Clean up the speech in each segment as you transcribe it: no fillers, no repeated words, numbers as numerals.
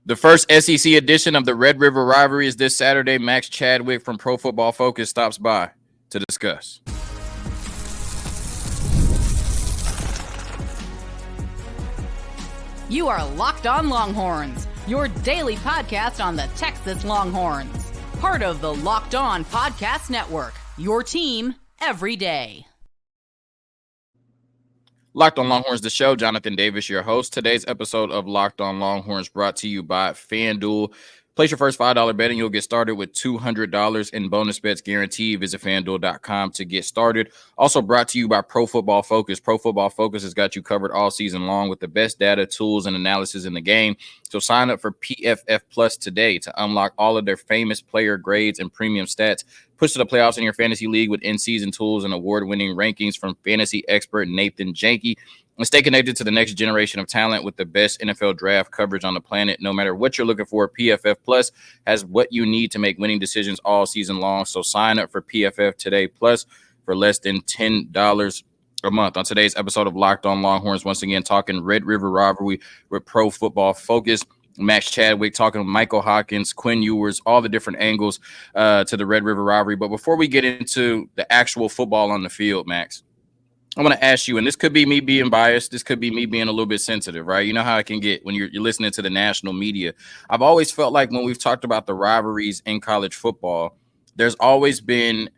The first SEC edition of the Red River Rivalry is this Saturday. Max Chadwick from Pro Football Focus stops by to discuss. You are Locked On Longhorns, your daily podcast on the Texas Longhorns. Part of the Locked On Podcast Network, your team every day. Locked On Longhorns, the show. Jonathan Davis, your host. Today's episode of Locked On Longhorns brought to you by FanDuel. Place your first $5 bet and you'll get started with $200 in bonus bets guaranteed. Visit FanDuel.com to get started. Also brought to you by Pro Football Focus. Pro Football Focus has got you covered all season long with the best data, tools, and analysis in the game. So sign up for PFF Plus today to unlock all of their famous player grades and premium stats. Push to the playoffs in your fantasy league with in-season tools and award-winning rankings from fantasy expert Nathan Janke. And stay connected to the next generation of talent with the best NFL draft coverage on the planet. No matter what you're looking for, PFF Plus has what you need to make winning decisions all season long. So sign up for PFF today Plus for less than $10 a month. On today's episode of Locked On Longhorns, once again talking Red River Rivalry with Pro Football Focus. Max Chadwick talking to Michael Hawkins, Quinn Ewers, all the different angles to the Red River Rivalry. But before we get into the actual football on the field, Max, I want to ask you, and this could be me being biased. This could be me being a little bit sensitive, right? You know how it can get when you're listening to the national media. I've always felt like when we've talked about the rivalries in college football, there's always been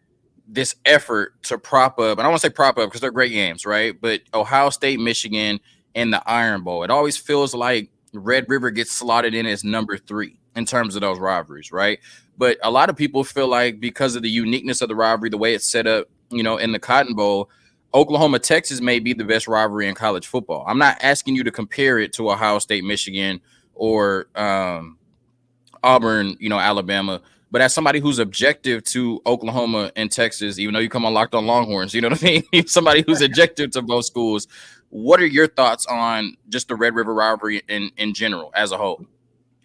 this effort to prop up. And I don't want to say prop up because they're great games, right? But Ohio State, Michigan, and the Iron Bowl, it always feels like Red River gets slotted in as number 3 in terms of those rivalries, right? But a lot of people feel like because of the uniqueness of the rivalry, the way it's set up, in the Cotton Bowl, Oklahoma, Texas may be the best rivalry in college football. I'm not asking you to compare it to Ohio State, Michigan, or Auburn, Alabama. But as somebody who's objective to Oklahoma and Texas, even though you come on Locked On Longhorns, you know what I mean? Somebody who's objective to both schools, what are your thoughts on just the Red River rivalry in general as a whole?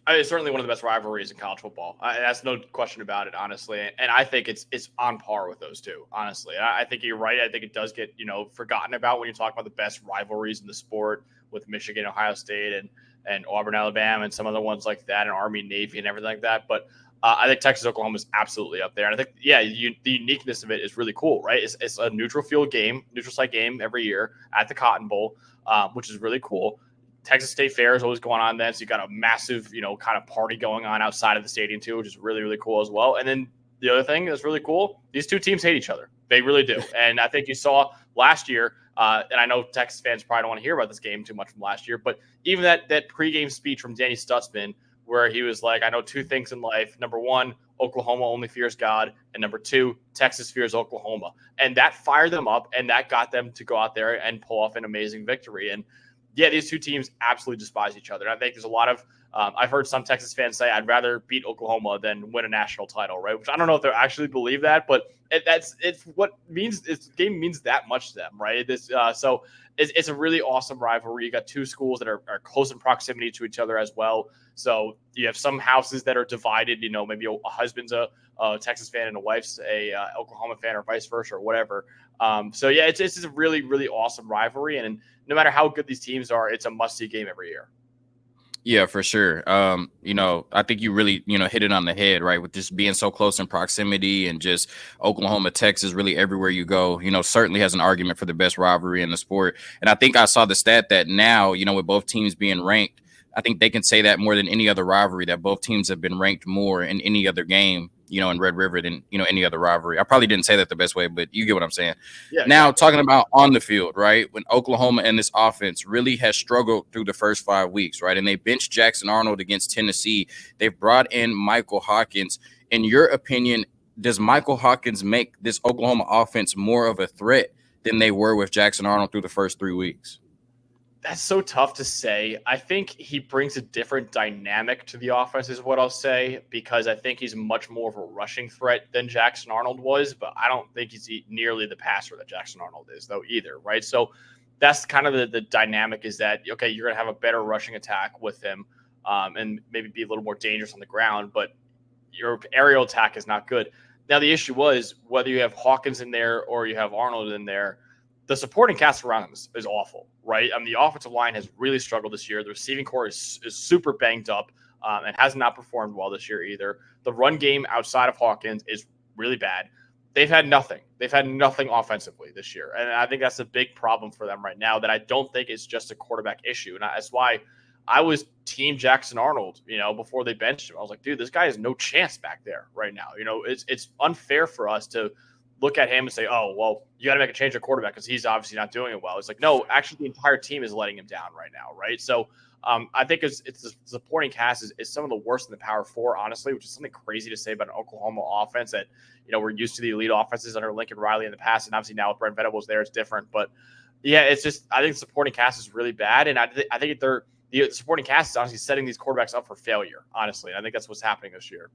It's certainly one of the best rivalries in college football. That's no question about it, honestly. And I think it's on par with those two, honestly. I think you're right. I think it does get, forgotten about when you talk about the best rivalries in the sport with Michigan, Ohio State, and Auburn, Alabama, and some other ones like that, and Army, Navy, and everything like that. But I think Texas, Oklahoma is absolutely up there. And I think, the uniqueness of it is really cool, right? It's a neutral site game every year at the Cotton Bowl, which is really cool. Texas State Fair is always going on then. So you got a massive, kind of party going on outside of the stadium too, which is really, really cool as well. And then the other thing that's really cool, these two teams hate each other. They really do. And I think you saw last year, and I know Texas fans probably don't want to hear about this game too much from last year, but even that pregame speech from Danny Stutzman, where he was like, I know two things in life. Number one, Oklahoma only fears God. And number two, Texas fears Oklahoma. And that fired them up, and that got them to go out there and pull off an amazing victory. And these two teams absolutely despise each other. And I think there's a lot of I've heard some Texas fans say, I'd rather beat Oklahoma than win a national title, right? Which I don't know if they actually believe that, but it's what means this game means that much to them, right? So it's a really awesome rivalry. You got two schools that are close in proximity to each other as well. So you have some houses that are divided. Maybe a husband's a Texas fan and a wife's a Oklahoma fan, or vice versa, or whatever. It's a really, really awesome rivalry, and no matter how good these teams are, it's a must-see game every year. Yeah, for sure. I think you really, hit it on the head, right? With just being so close in proximity, and just Oklahoma, Texas, really everywhere you go, certainly has an argument for the best rivalry in the sport. And I think I saw the stat that now, with both teams being ranked, I think they can say that more than any other rivalry, that both teams have been ranked more in any other game, in Red River than, any other rivalry. I probably didn't say that the best way, but you get what I'm saying. Yeah, now, exactly. Talking about on the field, right, when Oklahoma and this offense really has struggled through the first 5 weeks, right, and they benched Jackson Arnold against Tennessee. They've brought in Michael Hawkins. In your opinion, does Michael Hawkins make this Oklahoma offense more of a threat than they were with Jackson Arnold through the first 3 weeks? That's so tough to say. I think he brings a different dynamic to the offense is what I'll say, because I think he's much more of a rushing threat than Jackson Arnold was, but I don't think he's nearly the passer that Jackson Arnold is, though, either, right? So that's kind of the dynamic, is that, okay, you're going to have a better rushing attack with him, and maybe be a little more dangerous on the ground, but your aerial attack is not good. Now, the issue was whether you have Hawkins in there or you have Arnold in there, the supporting cast around him is awful, right? The offensive line has really struggled this year. The receiving core is super banged up. and has not performed well this year either. The run game outside of Hawkins is really bad. They've had nothing. They've had nothing offensively this year. And I think that's a big problem for them right now that I don't think is just a quarterback issue. And that's why I was team Jackson Arnold, before they benched him. I was like, dude, this guy has no chance back there right now. It's unfair for us to look at him and say, oh, well, you got to make a change at quarterback because he's obviously not doing it well. It's like, no, actually the entire team is letting him down right now, right? So I think it's the supporting cast is some of the worst in the Power Four, honestly, which is something crazy to say about an Oklahoma offense that, we're used to the elite offenses under Lincoln Riley in the past, and obviously now with Brent Venables there, it's different. But, yeah, it's just I think the supporting cast is really bad, and I think the supporting cast is honestly setting these quarterbacks up for failure, honestly. And I think that's what's happening this year.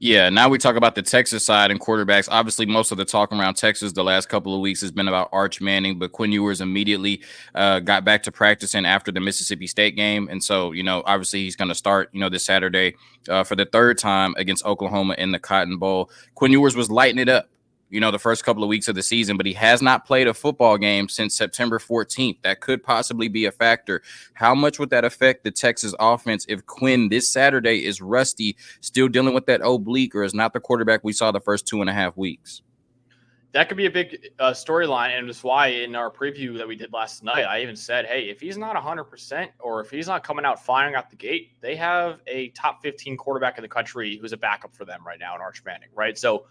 Yeah, now we talk about the Texas side and quarterbacks. Obviously, most of the talk around Texas the last couple of weeks has been about Arch Manning, but Quinn Ewers immediately got back to practicing after the Mississippi State game. And so, obviously he's going to start, this Saturday for the third time against Oklahoma in the Cotton Bowl. Quinn Ewers was lighting it up, the first couple of weeks of the season, but he has not played a football game since September 14th. That could possibly be a factor. How much would that affect the Texas offense if Quinn this Saturday is rusty, still dealing with that oblique, or is not the quarterback we saw the first 2.5 weeks? That could be a big storyline, and that's why in our preview that we did last night, I even said, hey, if he's not 100% or if he's not coming out firing out the gate, they have a top 15 quarterback in the country who's a backup for them right now in Arch Manning, right? So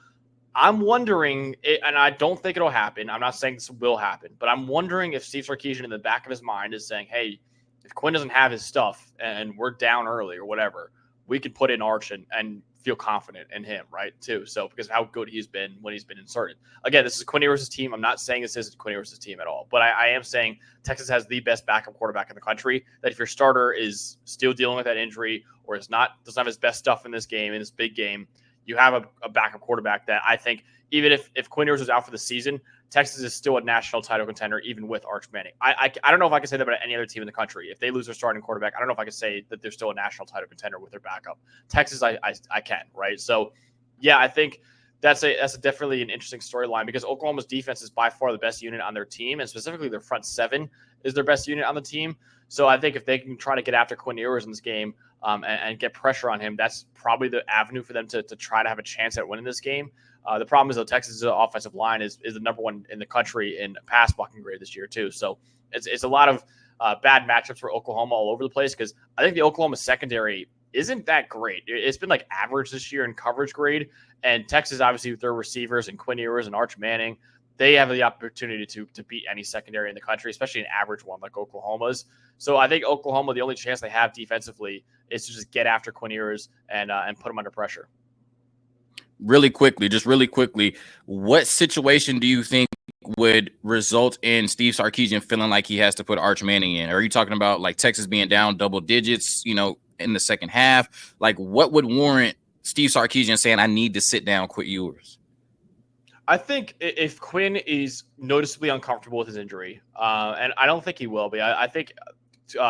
I'm wondering, and I don't think it'll happen. I'm not saying this will happen, but I'm wondering if Steve Sarkisian in the back of his mind is saying, hey, if Quinn doesn't have his stuff and we're down early or whatever, we could put in Arch and feel confident in him, right, too. So because of how good he's been when he's been inserted. Again, this is Quinn Ewers' team. I'm not saying this isn't Quinn Ewers' team at all, but I am saying Texas has the best backup quarterback in the country, that if your starter is still dealing with that injury or doesn't have his best stuff in this game, in this big game, you have a backup quarterback that I think even if Quinn Ewers was out for the season, Texas is still a national title contender, even with Arch Manning. I don't know if I can say that about any other team in the country. If they lose their starting quarterback, I don't know if I can say that they're still a national title contender with their backup. Texas, I can, right? So, yeah, I think that's definitely an interesting storyline because Oklahoma's defense is by far the best unit on their team, and specifically their front seven is their best unit on the team. So I think if they can try to get after Quinn Ewers in this game and get pressure on him, that's probably the avenue for them to try to have a chance at winning this game. The problem is, though, Texas' offensive line is the number one in the country in pass blocking grade this year, too. So it's a lot of bad matchups for Oklahoma all over the place because I think the Oklahoma secondary isn't that great. It's been like average this year in coverage grade. And Texas, obviously, with their receivers and Quinn Ewers and Arch Manning, they have the opportunity to beat any secondary in the country, especially an average one like Oklahoma's. So I think Oklahoma, the only chance they have defensively is to just get after Quinn Ewers and put him under pressure. Really quickly, what situation do you think would result in Steve Sarkisian feeling like he has to put Arch Manning in? Are you talking about like Texas being down double digits, in the second half? Like what would warrant Steve Sarkisian saying, I need to sit down Quinn Ewers? I think if Quinn is noticeably uncomfortable with his injury, and I don't think he will be, I think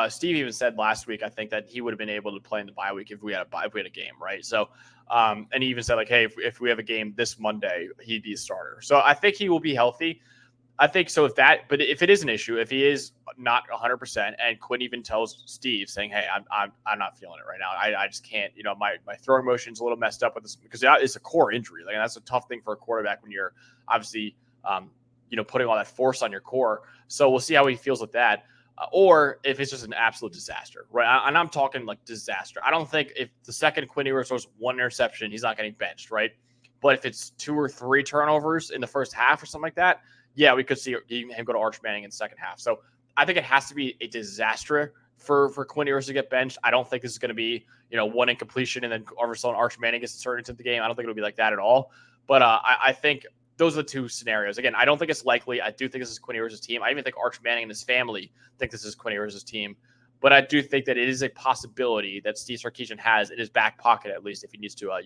Steve even said last week, I think that he would have been able to play in the bye week if we had a game, right? So, and he even said like, hey, if we have a game this Monday, he'd be a starter. So I think he will be healthy. I think so. But if it is an issue, if he is not 100%, and Quinn even tells Steve saying, hey, I'm not feeling it right now. I just can't. My throwing motion's a little messed up with this because it's a core injury. Like that's a tough thing for a quarterback when you're obviously, putting all that force on your core. So we'll see how he feels with that. Or if it's just an absolute disaster, right? And I'm talking like disaster. I don't think if the second Quinn Ewers throws one interception, he's not getting benched, right? But if it's 2 or 3 turnovers in the first half or something like that, yeah, we could see him go to Arch Manning in the second half. So I think it has to be a disaster for Quinn Ewers to get benched. I don't think this is going to be, one incompletion and then all of a sudden Arch Manning gets inserted into the game. I don't think it'll be like that at all. But I think those are the two scenarios. Again, I don't think it's likely. I do think this is Quinn Ewers' team. I even think Arch Manning and his family think this is Quinn Ewers' team. But I do think that it is a possibility that Steve Sarkisian has in his back pocket, at least, if he needs to use